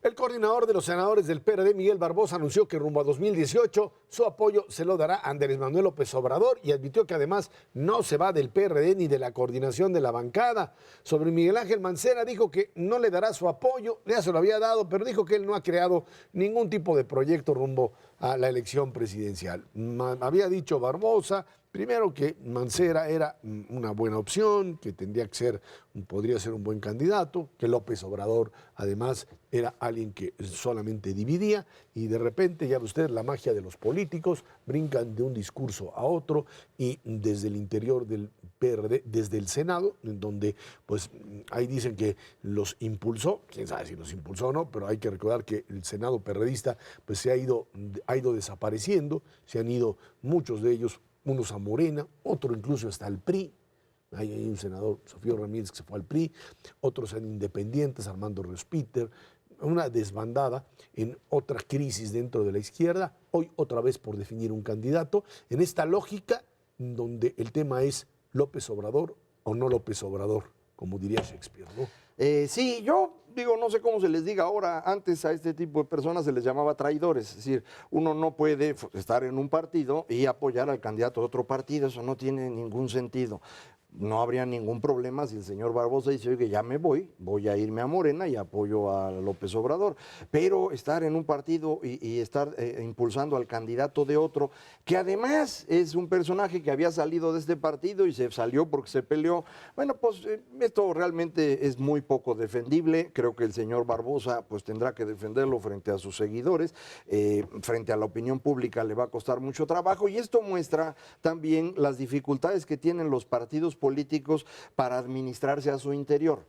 Speaker 1: El coordinador de los senadores del PRD, Miguel Barbosa, anunció que rumbo a 2018 su apoyo se lo dará a Andrés Manuel López Obrador y advirtió que además no se va del PRD ni de la coordinación de la bancada. Sobre Miguel Ángel Mancera dijo que no le dará su apoyo, ya se lo había dado, pero dijo que él no ha creado ningún tipo de proyecto rumbo a la elección presidencial. Había dicho Barbosa, primero, que Mancera era una buena opción, que tendría que ser, podría ser un buen candidato, que López Obrador además era alguien que solamente dividía y de repente, ya ve usted, la magia de los políticos, brincan de un discurso a otro y desde el interior del PRD, desde el Senado, en donde pues ahí dicen que los impulsó, quién sabe si los impulsó o no, pero hay que recordar que el Senado perredista pues se ha ido desapareciendo, se han ido muchos de ellos, unos a Morena, otro incluso hasta al PRI. Hay un senador, Sofío Ramírez, que se fue al PRI, otros eran independientes, Armando Ríos Peter, una desbandada en otra crisis dentro de la izquierda, hoy otra vez por definir un candidato, en esta lógica donde el tema es López Obrador o no López Obrador, como diría Shakespeare, ¿no?
Speaker 4: Sí, yo digo, no sé cómo se les diga ahora, antes a este tipo de personas se les llamaba traidores, es decir, uno no puede estar en un partido y apoyar al candidato de otro partido, eso no tiene ningún sentido. No habría ningún problema si el señor Barbosa dice, oye, ya me voy a irme a Morena y apoyo a López Obrador. Pero estar en un partido y estar impulsando al candidato de otro, que además es un personaje que había salido de este partido y se salió porque se peleó, bueno, pues esto realmente es muy poco defendible. Creo que el señor Barbosa pues tendrá que defenderlo frente a sus seguidores, frente a la opinión pública le va a costar mucho trabajo y esto muestra también las dificultades que tienen los partidos políticos para administrarse a su interior.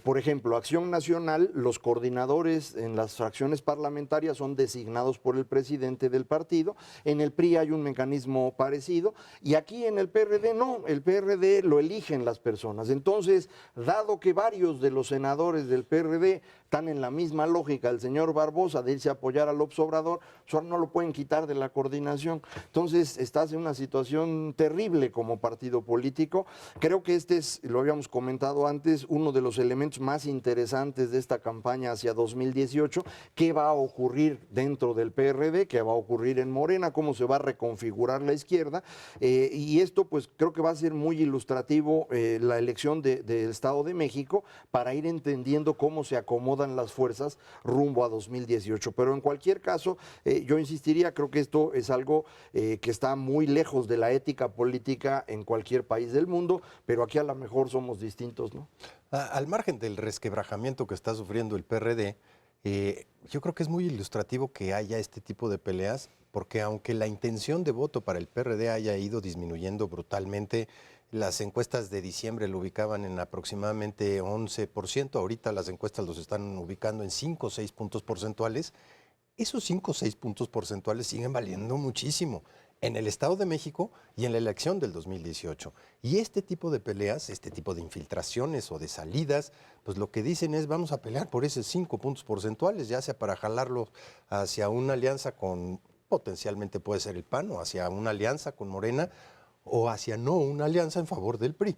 Speaker 4: Por ejemplo, Acción Nacional, los coordinadores en las fracciones parlamentarias son designados por el presidente del partido, en el PRI hay un mecanismo parecido y aquí en el PRD no, el PRD lo eligen las personas. Entonces, dado que varios de los senadores del PRD están en la misma lógica, el señor Barbosa de irse a apoyar a López Obrador, no lo pueden quitar de la coordinación. Entonces, estás en una situación terrible como partido político. Creo que este es, lo habíamos comentado antes, uno de los elementos más interesantes de esta campaña hacia 2018. ¿Qué va a ocurrir dentro del PRD? ¿Qué va a ocurrir en Morena? ¿Cómo se va a reconfigurar la izquierda? Y esto, pues, creo que va a ser muy ilustrativo la elección del Estado de México para ir entendiendo cómo se acomodan las fuerzas rumbo a 2018. Pero en cualquier caso, yo insistiría, creo que esto es algo que está muy lejos de la ética política en cualquier país del mundo, pero aquí a lo mejor somos distintos, ¿no?
Speaker 3: Al margen del resquebrajamiento que está sufriendo el PRD, yo creo que es muy ilustrativo que haya este tipo de peleas, porque aunque la intención de voto para el PRD haya ido disminuyendo brutalmente, las encuestas de diciembre lo ubicaban en aproximadamente 11%, ahorita las encuestas los están ubicando en 5 o 6 puntos porcentuales. Esos 5 o 6 puntos porcentuales siguen valiendo muchísimo en el Estado de México y en la elección del 2018. Y este tipo de peleas, este tipo de infiltraciones o de salidas, pues lo que dicen es vamos a pelear por esos 5 puntos porcentuales, ya sea para jalarlo hacia una alianza con, potencialmente puede ser el PAN, o hacia una alianza con Morena, o hacia no una alianza en favor del PRI.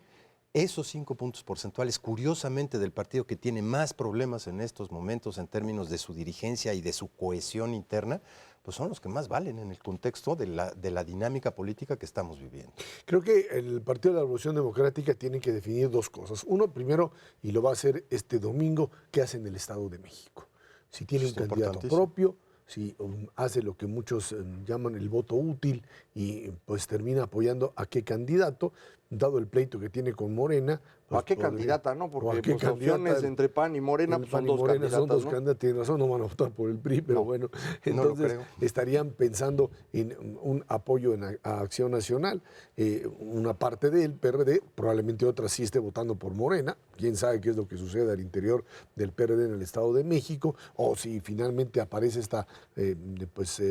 Speaker 3: Esos 5 puntos porcentuales, curiosamente, del partido que tiene más problemas en estos momentos en términos de su dirigencia y de su cohesión interna, pues son los que más valen en el contexto de la dinámica política que estamos viviendo.
Speaker 1: Creo que el Partido de la Revolución Democrática tiene que definir dos cosas. Uno, primero, y lo va a hacer este domingo, ¿qué hace en el Estado de México? Si tiene un candidato propio, si hace lo que muchos llaman el voto útil y pues termina apoyando a qué candidato, dado el pleito que tiene con Morena.
Speaker 4: ¿A qué
Speaker 1: podría-
Speaker 4: candidata, no?
Speaker 1: o a
Speaker 4: Porque
Speaker 1: qué
Speaker 4: pues, opciones
Speaker 1: candidata,
Speaker 4: entre PAN y Morena
Speaker 1: el
Speaker 4: pues, son
Speaker 1: PAN y
Speaker 4: dos
Speaker 1: Morena
Speaker 4: candidatas,
Speaker 1: son dos
Speaker 4: ¿no?
Speaker 1: candidatos, tienen razón, no van a votar por el PRI, pero
Speaker 4: No,
Speaker 1: bueno,
Speaker 3: no lo
Speaker 1: entonces
Speaker 3: creo.
Speaker 1: estarían pensando en un apoyo a Acción Nacional. Una parte del PRD, probablemente otra sí esté votando por Morena, quién sabe qué es lo que sucede al interior del PRD en el Estado de México, o si finalmente aparece esta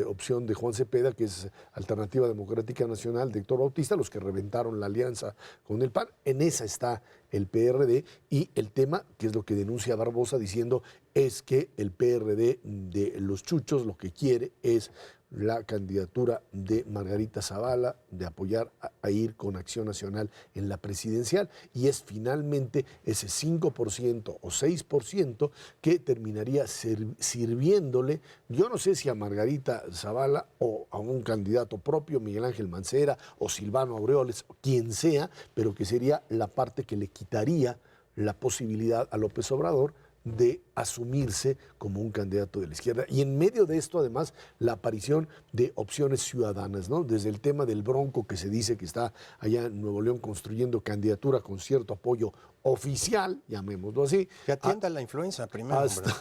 Speaker 1: opción de Juan Cepeda, que es Alternativa Democrática Nacional de Héctor Bautista, los que reventaron la alianza con el PAN. En esa está el PRD, y el tema, que es lo que denuncia Barbosa, diciendo es que el PRD de los chuchos lo que quiere es la candidatura de Margarita Zavala, de apoyar a ir con Acción Nacional en la presidencial, y es finalmente ese 5% o 6% que terminaría sirviéndole, yo no sé si a Margarita Zavala o a un candidato propio, Miguel Ángel Mancera o Silvano Aureoles, o quien sea, pero que sería la parte que le quitaría la posibilidad a López Obrador de asumirse como un candidato de la izquierda. Y en medio de esto, además, la aparición de opciones ciudadanas, ¿no? Desde el tema del Bronco, que se dice que está allá en Nuevo León construyendo candidatura con cierto apoyo oficial, llamémoslo así.
Speaker 3: Que atienda la influenza primero, hombre.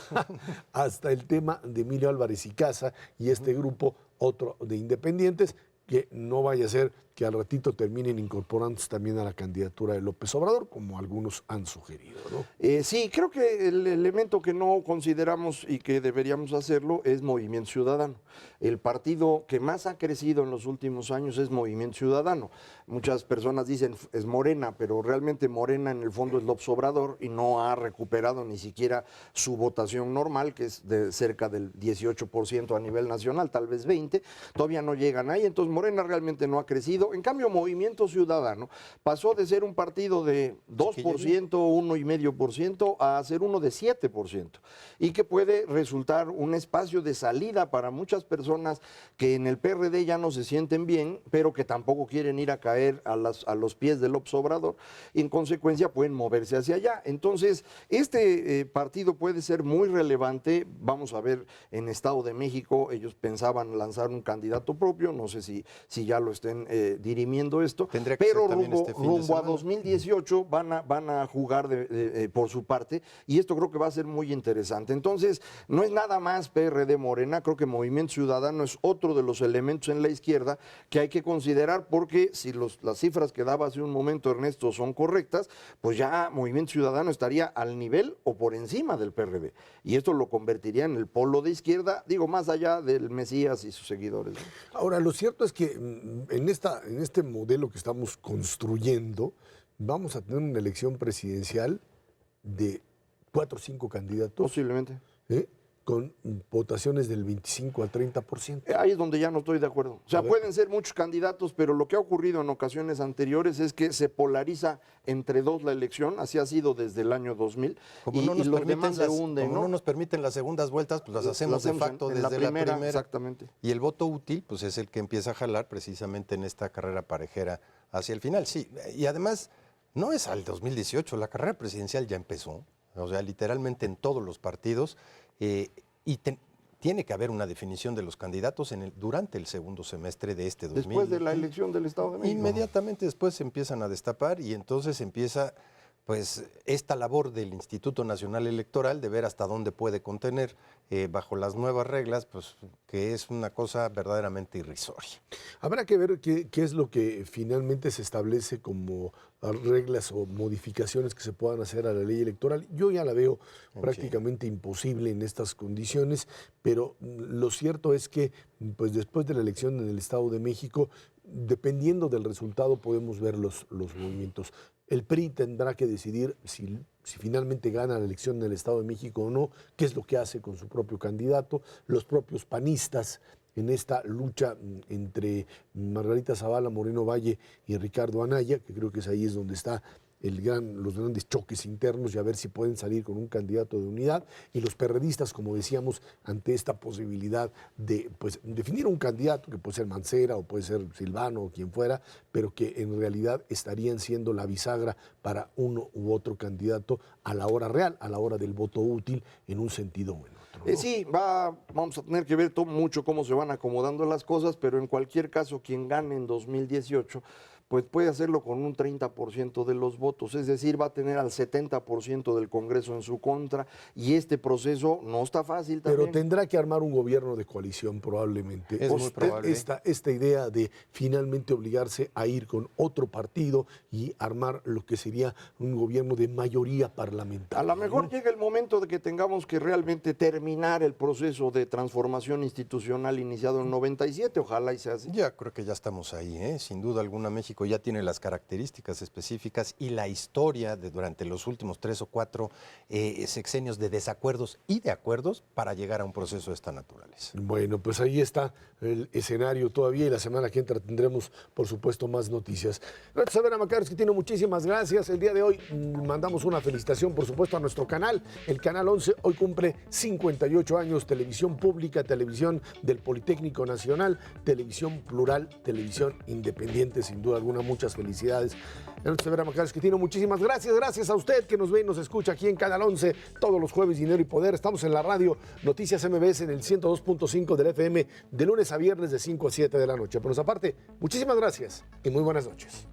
Speaker 1: Hasta el tema de Emilio Álvarez y Casa y este grupo, otro de independientes, que no vaya a ser que al ratito terminen incorporándose también a la candidatura de López Obrador, como algunos han sugerido, ¿no?
Speaker 4: Sí, creo que el elemento que no consideramos y que deberíamos hacerlo es Movimiento Ciudadano. El partido que más ha crecido en los últimos años es Movimiento Ciudadano. Muchas personas dicen es Morena, pero realmente Morena en el fondo es López Obrador y no ha recuperado ni siquiera su votación normal, que es de cerca del 18% a nivel nacional, tal vez 20%. Todavía no llegan ahí, entonces Morena realmente no ha crecido. En cambio, Movimiento Ciudadano pasó de ser un partido de 2%, 1,5% a ser uno de 7%, y que puede resultar un espacio de salida para muchas personas que en el PRD ya no se sienten bien, pero que tampoco quieren ir a caer a los pies del López Obrador, y en consecuencia pueden moverse hacia allá. Entonces, este partido puede ser muy relevante. Vamos a ver, en Estado de México ellos pensaban lanzar un candidato propio, no sé si ya lo estén dirimiendo esto,
Speaker 3: Tendría que
Speaker 4: pero
Speaker 3: ser también
Speaker 4: rumbo,
Speaker 3: este fin de
Speaker 4: rumbo a
Speaker 3: semana.
Speaker 4: 2018 van a jugar por su parte, y esto creo que va a ser muy interesante. Entonces, no es nada más PRD Morena, creo que Movimiento Ciudadano es otro de los elementos en la izquierda que hay que considerar, porque si las cifras que daba hace un momento Ernesto son correctas, pues ya Movimiento Ciudadano estaría al nivel o por encima del PRD, y esto lo convertiría en el polo de izquierda, digo, más allá del Mesías y sus seguidores, ¿no?
Speaker 1: Ahora, lo cierto es que en este modelo que estamos construyendo, vamos a tener una elección presidencial de 4 o 5 candidatos,
Speaker 4: Posiblemente.
Speaker 1: ¿eh? Con votaciones del 25 al 30%.
Speaker 4: Ahí es donde ya no estoy de acuerdo. O sea,
Speaker 1: A ver.
Speaker 4: pueden ser muchos candidatos, pero lo que ha ocurrido en ocasiones anteriores es que se polariza entre dos la elección. Así ha sido desde el año 2000.
Speaker 3: Como
Speaker 4: y
Speaker 3: no nos
Speaker 4: los
Speaker 3: permiten
Speaker 4: demás se hunden,
Speaker 3: como
Speaker 4: ¿no?
Speaker 3: no nos permiten las segundas vueltas, pues las hacemos de facto
Speaker 4: en
Speaker 3: desde la primera.
Speaker 4: Exactamente.
Speaker 3: Y el voto útil, pues es el que empieza a jalar precisamente en esta carrera parejera hacia el final. Sí, y además no es al 2018, la carrera presidencial ya empezó, o sea, literalmente en todos los partidos, tiene que haber una definición de los candidatos durante el segundo semestre de este 2000.
Speaker 4: Después de la elección del Estado de México.
Speaker 3: Inmediatamente después se empiezan a destapar, y entonces empieza pues esta labor del Instituto Nacional Electoral de ver hasta dónde puede contener bajo las nuevas reglas, pues que es una cosa verdaderamente irrisoria.
Speaker 1: Habrá que ver qué es lo que finalmente se establece como reglas o modificaciones que se puedan hacer a la ley electoral. Yo ya la veo prácticamente imposible en estas condiciones, pero lo cierto es que pues después de la elección en el Estado de México, dependiendo del resultado, podemos ver los movimientos. El PRI tendrá que decidir si finalmente gana la elección en el Estado de México o no, qué es lo que hace con su propio candidato. Los propios panistas, en esta lucha entre Zavala, Moreno Valle y Ricardo Anaya, que creo que ahí es donde está los grandes choques internos, y a ver si pueden salir con un candidato de unidad. Y los perredistas, como decíamos, ante esta posibilidad de definir un candidato, que puede ser Mancera o puede ser Silvano o quien fuera, pero que en realidad estarían siendo la bisagra para uno u otro candidato a la hora real, a la hora del voto útil, en un sentido o en otro, ¿no?
Speaker 4: Sí, vamos a tener que ver mucho cómo se van acomodando las cosas, pero en cualquier caso, quien gane en 2018 pues puede hacerlo con un 30% de los votos, es decir, va a tener al 70% del Congreso en su contra y este proceso no está fácil también.
Speaker 1: Pero tendrá que armar un gobierno de coalición probablemente.
Speaker 3: Es muy probable.
Speaker 1: Esta idea de finalmente obligarse a ir con otro partido y armar lo que sería un gobierno de mayoría parlamentaria.
Speaker 4: A lo mejor llega el momento de que tengamos que realmente terminar el proceso de transformación institucional iniciado en 97, ojalá y sea así.
Speaker 3: Ya creo que ya estamos ahí, ¿eh? Sin duda alguna México ya tiene las características específicas y la historia de durante los últimos 3 o 4 sexenios de desacuerdos y de acuerdos para llegar a un proceso de esta naturaleza.
Speaker 1: Bueno, pues ahí está el escenario todavía y la semana que entra tendremos, por supuesto, más noticias. Gracias a Vera Macaros, que muchísimas gracias. El día de hoy mandamos una felicitación, por supuesto, a nuestro canal. El Canal 11 hoy cumple 58 años, televisión pública, televisión del Politécnico Nacional, televisión plural, televisión independiente, sin duda alguna. Muchas felicidades. Gracias a Vera Macaros, que muchísimas gracias. Gracias a usted que nos ve y nos escucha aquí en Canal 11 todos los jueves, Dinero y Poder. Estamos en la radio Noticias MBS en el 102.5 del FM de lunes a viernes de 5 a 7 de la noche. Por nuestra parte, muchísimas gracias y muy buenas noches.